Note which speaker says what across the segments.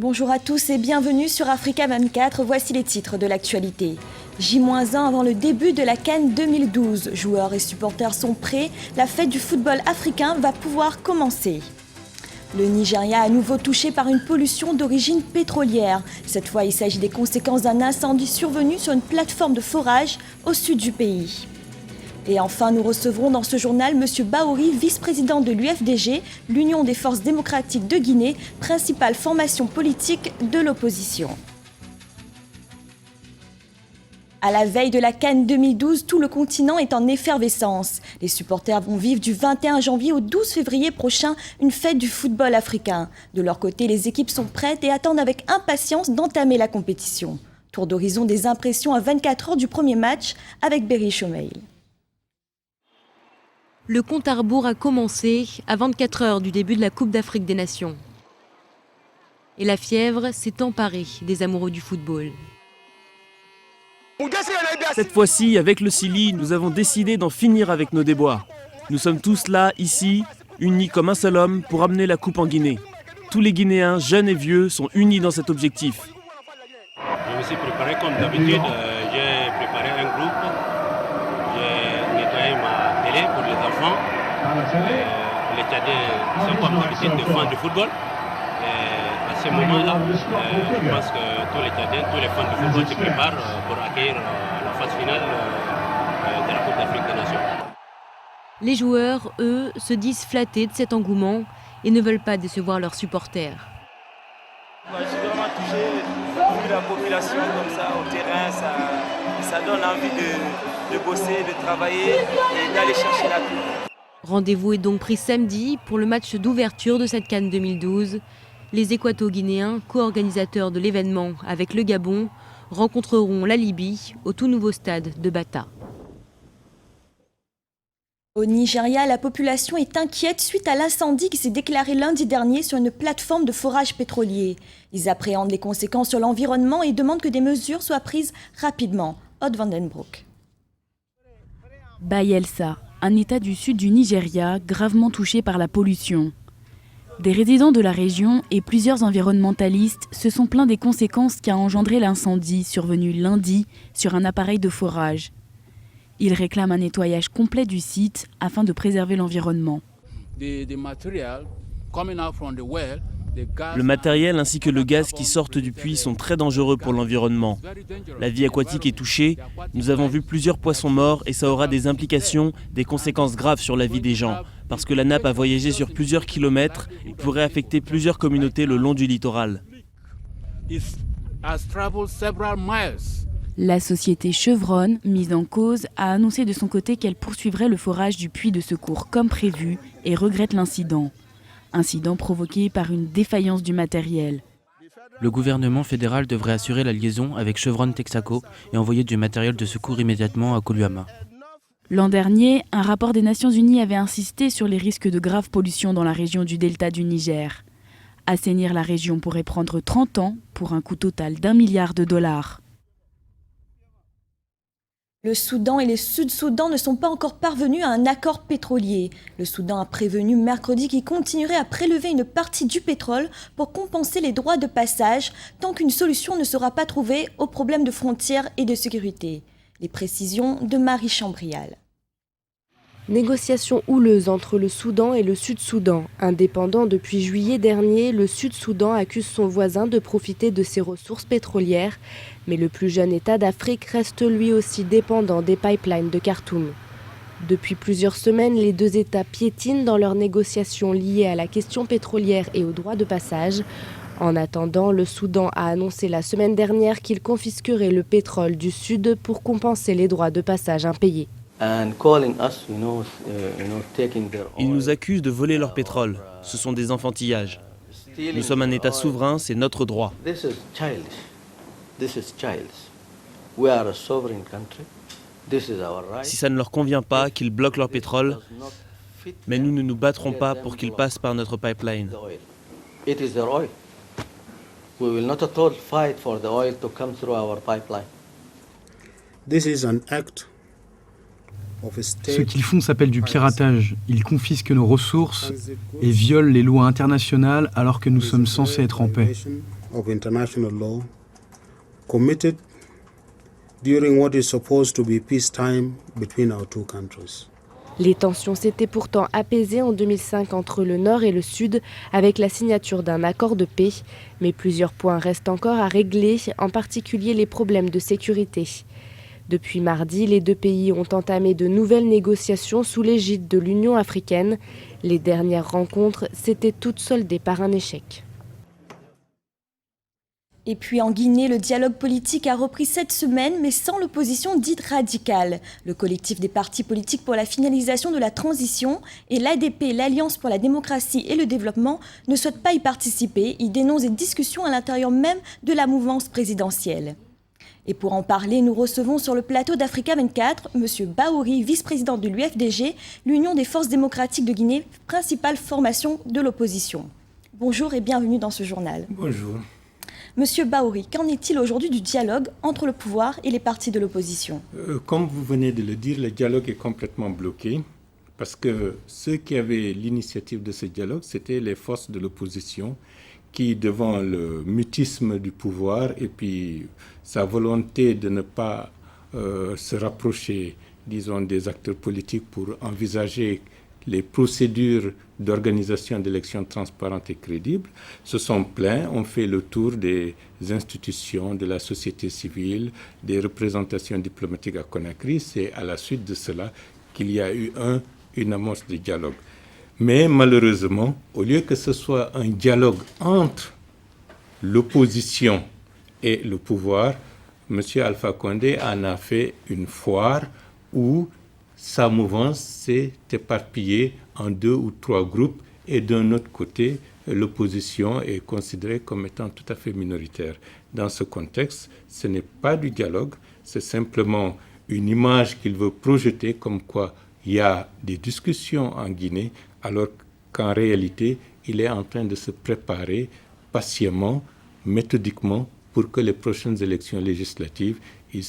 Speaker 1: Bonjour à tous et bienvenue sur Africa 24, voici les titres de l'actualité. J-1 avant le début de la CAN 2012, joueurs et supporters sont prêts, la fête du football africain va pouvoir commencer. Le Nigeria à nouveau touché par une pollution d'origine pétrolière. Cette fois, il s'agit des conséquences d'un incendie survenu sur une plateforme de forage au sud du pays. Et enfin, nous recevrons dans ce journal M. Bahouri, vice-président de l'UFDG, l'Union des forces démocratiques de Guinée, principale formation politique de l'opposition. À la veille de la CAN 2012, tout le continent est en effervescence. Les supporters vont vivre du 21 janvier au 12 février prochain une fête du football africain. De leur côté, les équipes sont prêtes et attendent avec impatience d'entamer la compétition. Tour d'horizon des impressions à 24 heures du premier match avec Berry Chomeil.
Speaker 2: Le compte à rebours a commencé à 24 heures du début de la Coupe d'Afrique des Nations. Et la fièvre s'est emparée des amoureux du football.
Speaker 3: Cette fois-ci, avec le Sili, nous avons décidé d'en finir avec nos déboires. Nous sommes tous là, ici, unis comme un seul homme pour amener la coupe en Guinée. Tous les Guinéens, jeunes et vieux, sont unis dans cet objectif.
Speaker 4: Je me suis préparé comme d'habitude. J'ai préparé un groupe. J'ai nettoyé ma télé pour les enfants. Les Tchadiens sont comme d'habitude des fans du football. À ce moment-là, je pense que tous les Tchadiens, tous les fans du football se préparent pour accueillir la phase finale de la Coupe d'Afrique des Nations.
Speaker 2: Les joueurs, eux, se disent flattés de cet engouement et ne veulent pas décevoir leurs supporters.
Speaker 5: Je suis vraiment touché, vu la population comme ça au terrain, ça donne envie de bosser, de travailler et d'aller chercher la coupe.
Speaker 2: Rendez-vous est donc pris samedi pour le match d'ouverture de cette CAN 2012. Les Équato-Guinéens, co-organisateurs de l'événement avec le Gabon, rencontreront la Libye au tout nouveau stade de Bata.
Speaker 1: Au Nigeria, la population est inquiète suite à l'incendie qui s'est déclaré lundi dernier sur une plateforme de forage pétrolier. Ils appréhendent les conséquences sur l'environnement et demandent que des mesures soient prises rapidement. Odd Vandenbroek.
Speaker 6: Bayelsa, un état du sud du Nigeria gravement touché par la pollution. Des résidents de la région et plusieurs environnementalistes se sont plaints des conséquences qu'a engendré l'incendie survenu lundi sur un appareil de forage. Ils réclament un nettoyage complet du site afin de préserver l'environnement.
Speaker 3: Le matériel ainsi que le gaz qui sortent du puits sont très dangereux pour l'environnement. La vie aquatique est touchée, nous avons vu plusieurs poissons morts et ça aura des implications, des conséquences graves sur la vie des gens. Parce que la nappe a voyagé sur plusieurs kilomètres et pourrait affecter plusieurs communautés le long du littoral.
Speaker 6: La société Chevron, mise en cause, a annoncé de son côté qu'elle poursuivrait le forage du puits de secours comme prévu et regrette l'incident. Incident provoqué par une défaillance du matériel.
Speaker 7: Le gouvernement fédéral devrait assurer la liaison avec Chevron Texaco et envoyer du matériel de secours immédiatement à Koluyama.
Speaker 6: L'an dernier, un rapport des Nations Unies avait insisté sur les risques de grave pollution dans la région du delta du Niger. Assainir la région pourrait prendre 30 ans pour un coût total d'1 milliard de dollars.
Speaker 1: Le Soudan et le Sud-Soudan ne sont pas encore parvenus à un accord pétrolier. Le Soudan a prévenu mercredi qu'il continuerait à prélever une partie du pétrole pour compenser les droits de passage tant qu'une solution ne sera pas trouvée aux problèmes de frontières et de sécurité. Les précisions de Marie Chambrial.
Speaker 8: Négociations houleuses entre le Soudan et le Sud-Soudan. Indépendant depuis juillet dernier, le Sud-Soudan accuse son voisin de profiter de ses ressources pétrolières. Mais le plus jeune État d'Afrique reste lui aussi dépendant des pipelines de Khartoum. Depuis plusieurs semaines, les deux États piétinent dans leurs négociations liées à la question pétrolière et aux droits de passage. En attendant, le Soudan a annoncé la semaine dernière qu'il confisquerait le pétrole du Sud pour compenser les droits de passage impayés.
Speaker 3: Ils nous accusent de voler leur pétrole. Ce sont des enfantillages. Nous sommes un État souverain, c'est notre droit. Si ça ne leur convient pas, qu'ils bloquent leur pétrole, mais nous ne nous battrons pas pour qu'ils passent par notre pipeline.
Speaker 9: Ce qu'ils font s'appelle du piratage. Ils confisquent nos ressources et violent les lois internationales alors que nous sommes censés être en paix.
Speaker 10: of international law committed during what is supposed to be peacetime between our two countries.
Speaker 8: Les tensions s'étaient pourtant apaisées en 2005 entre le Nord et le Sud avec la signature d'un accord de paix. Mais plusieurs points restent encore à régler, en particulier les problèmes de sécurité. Depuis mardi, les deux pays ont entamé de nouvelles négociations sous l'égide de l'Union africaine. Les dernières rencontres s'étaient toutes soldées par un échec.
Speaker 1: Et puis en Guinée, le dialogue politique a repris cette semaine, mais sans l'opposition dite radicale. Le collectif des partis politiques pour la finalisation de la transition et l'ADP, l'Alliance pour la démocratie et le développement, ne souhaitent pas y participer. Ils dénoncent des discussions à l'intérieur même de la mouvance présidentielle. Et pour en parler, nous recevons sur le plateau d'Africa 24 M. Bahouri, vice-président de l'UFDG, l'Union des forces démocratiques de Guinée, principale formation de l'opposition. Bonjour et bienvenue dans ce journal.
Speaker 11: Bonjour.
Speaker 1: Monsieur Bahouri, qu'en est-il aujourd'hui du dialogue entre le pouvoir et les partis de l'opposition ?
Speaker 11: Comme vous venez de le dire, le dialogue est complètement bloqué parce que ceux qui avaient l'initiative de ce dialogue, c'était les forces de l'opposition qui, devant le mutisme du pouvoir et puis sa volonté de ne pas se rapprocher, disons, des acteurs politiques pour envisager les procédures d'organisation d'élections transparentes et crédibles, se sont plaints, ont fait le tour des institutions, de la société civile, des représentations diplomatiques à Conakry. C'est à la suite de cela qu'il y a eu une amorce de dialogue. Mais malheureusement, au lieu que ce soit un dialogue entre l'opposition et le pouvoir, M. Alpha Condé en a fait une foire où sa mouvance s'est éparpillée en 2 ou 3 groupes et d'un autre côté, l'opposition est considérée comme étant tout à fait minoritaire. Dans ce contexte, ce n'est pas du dialogue, c'est simplement une image qu'il veut projeter comme quoi il y a des discussions en Guinée, alors qu'en réalité, il est en train de se préparer patiemment, méthodiquement, pour que les prochaines élections législatives, il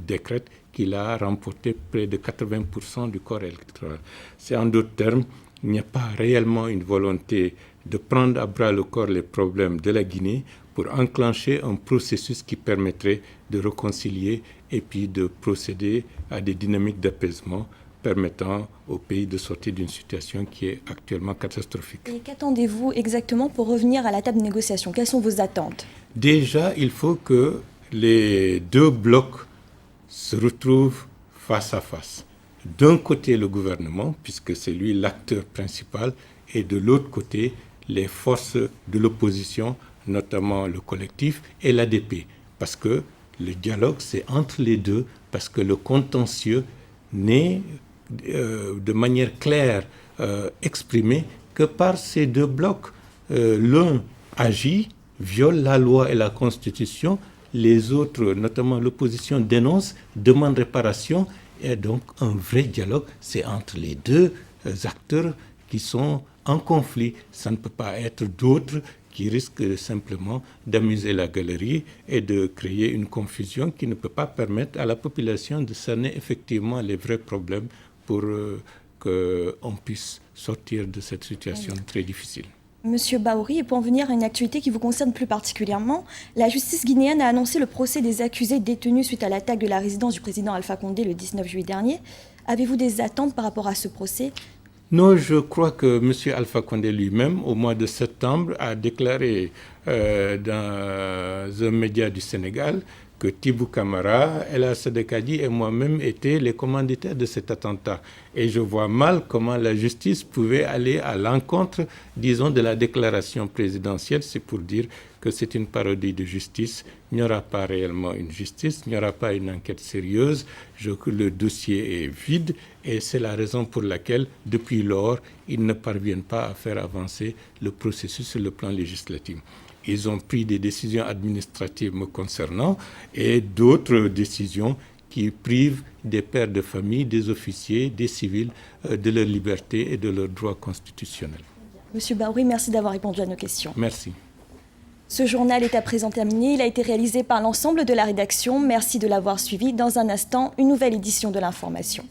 Speaker 11: décrète qu'il a remporté près de 80% du corps électoral. C'est en d'autres termes, il n'y a pas réellement une volonté de prendre à bras le corps les problèmes de la Guinée pour enclencher un processus qui permettrait de réconcilier et puis de procéder à des dynamiques d'apaisement permettant au pays de sortir d'une situation qui est actuellement catastrophique.
Speaker 1: Et qu'attendez-vous exactement pour revenir à la table de négociation ? Quelles sont vos attentes ?
Speaker 11: Déjà, il faut que les deux blocs se retrouvent face à face. D'un côté, le gouvernement, puisque c'est lui l'acteur principal, et de l'autre côté, les forces de l'opposition, notamment le collectif et l'ADP. Parce que le dialogue, c'est entre les deux, parce que le contentieux n'est de manière claire exprimé que par ces deux blocs. L'un agit, viole la loi et la Constitution, les autres, notamment l'opposition, dénoncent, demandent réparation, et donc un vrai dialogue, c'est entre les deux acteurs qui sont en conflit. Ça ne peut pas être d'autres qui risquent simplement d'amuser la galerie et de créer une confusion qui ne peut pas permettre à la population de cerner effectivement les vrais problèmes pour qu'on puisse sortir de cette situation très difficile.
Speaker 1: Monsieur Bahouri, et pour en venir à une actualité qui vous concerne plus particulièrement, la justice guinéenne a annoncé le procès des accusés détenus suite à l'attaque de la résidence du président Alpha Condé le 19 juillet dernier. Avez-vous des attentes par rapport à ce procès ?
Speaker 11: Non, je crois que M. Alpha Condé lui-même, au mois de septembre, a déclaré dans un média du Sénégal que Tibou Camara, Ella Sedekadi et moi-même étaient les commanditaires de cet attentat. Et je vois mal comment la justice pouvait aller à l'encontre, disons, de la déclaration présidentielle. C'est pour dire que c'est une parodie de justice. Il n'y aura pas réellement une justice, il n'y aura pas une enquête sérieuse. Le dossier est vide et c'est la raison pour laquelle, depuis lors, ils ne parviennent pas à faire avancer le processus sur le plan législatif. Ils ont pris des décisions administratives me concernant et d'autres décisions qui privent des pères de famille, des officiers, des civils de leur liberté et de leurs droits constitutionnels.
Speaker 1: Monsieur Bahouri, merci d'avoir répondu à nos questions.
Speaker 11: Merci.
Speaker 1: Ce journal est à présent terminé. Il a été réalisé par l'ensemble de la rédaction. Merci de l'avoir suivi. Dans un instant, une nouvelle édition de l'information.